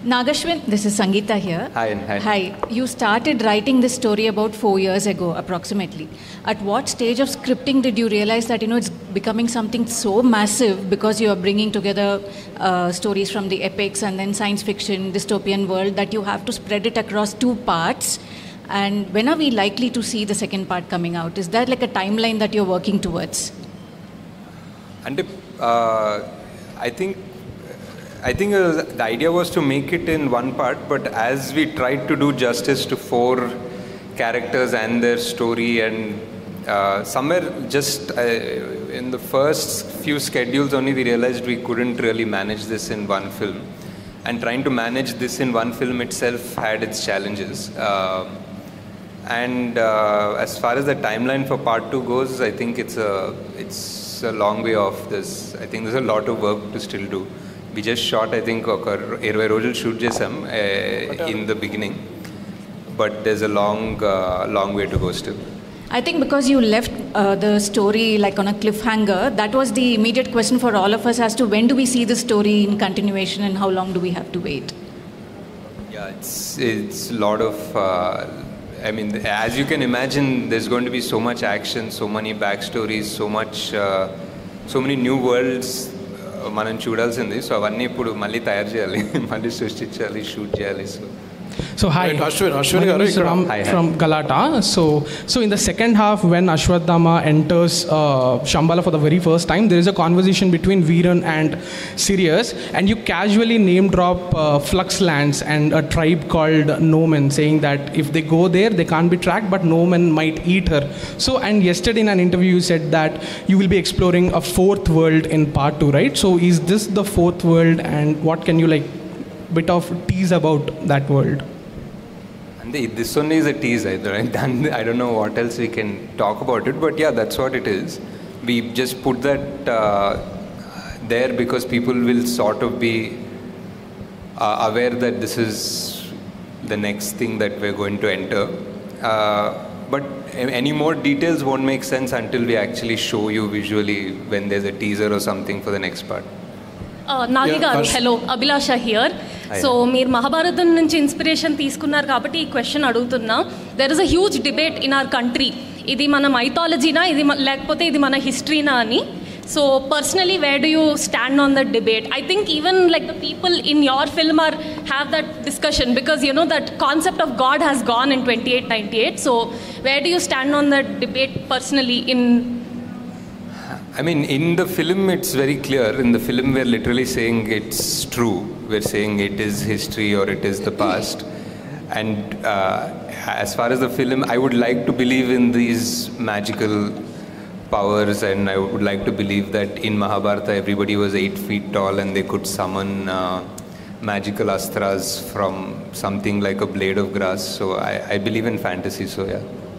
Nag Ashwin, this is Sangeeta here. Hi. Hi. You started writing this story about 4 years ago, approximately. At what stage of scripting did you realize that, it's becoming something so massive because you are bringing together stories from the epics and then science fiction, dystopian world, that you have to spread it across 2 parts? And when are we likely to see the second part coming out? Is there like a timeline that you're working towards? And I think the idea was to make it in 1 part, but as we tried to do justice to 4 characters and their story, and somewhere just in the first few schedules only we realized we couldn't really manage this in 1 film. And trying to manage this in 1 film itself had its challenges. As far as the timeline for part 2 goes, I think it's a long way off. I think there's a lot of work to still do. We just shot, I think, 20 రోజులు shoot చేసాం in the beginning, but there's a long way to go still. I think because you left the story like on a cliffhanger, that was the immediate question for all of us as to when do we see the story in continuation and how long do we have to wait? Yeah, it's a lot of, as you can imagine, there's going to be so much action, so many backstories, so many new worlds మనం చూడాల్సింది. So అవన్నీ ఇప్పుడు మళ్ళీ తయారు చేయాలి, మళ్ళీ సృష్టించాలి, shoot చేయాలి. So hi, Ashwin from Galata. So in the second half, when Ashwadhama enters Shambhala for the very first time, there is a conversation between Veeran and Sirius, and you casually name drop Flux Lands and a tribe called Nomen, saying that if they go there, they can't be tracked, but Nomen might eat her. So, and yesterday in an interview, you said that you will be exploring a 4th world in part 2, right? So is this the 4th world, and what can you bit of tease about that world? And this only is a tease, right? I don't know what else we can talk about it, but yeah, that's what it is. We just put that there because people will sort of be aware that this is the next thing that we're going to enter. But any more details won't make sense until we actually show you visually when there's a teaser or something for the next part. Nagi garu, hello, Abhilasha here. So, meer Mahabharatam nunchi inspiration తీసుకున్నారు కాబట్టి ఈ question అడుగుతున్నా. There is a huge debate in our country. ఇది మన mythology-నా, ఇది లేకపోతే ఇది మన history-నా అని. So, personally, where do you stand on that debate? I think even like the people in your film have that discussion because that concept of God has gone in 2898. So, where do you stand on that debate personally in the film, it's very clear. In the film, we're literally saying it's true. We're saying it is history or it is the past. And as far as the film, I would like to believe in these magical powers, and I would like to believe that in Mahabharata, everybody was 8 feet tall and they could summon magical astras from something like a blade of grass. So I believe in fantasy, so yeah.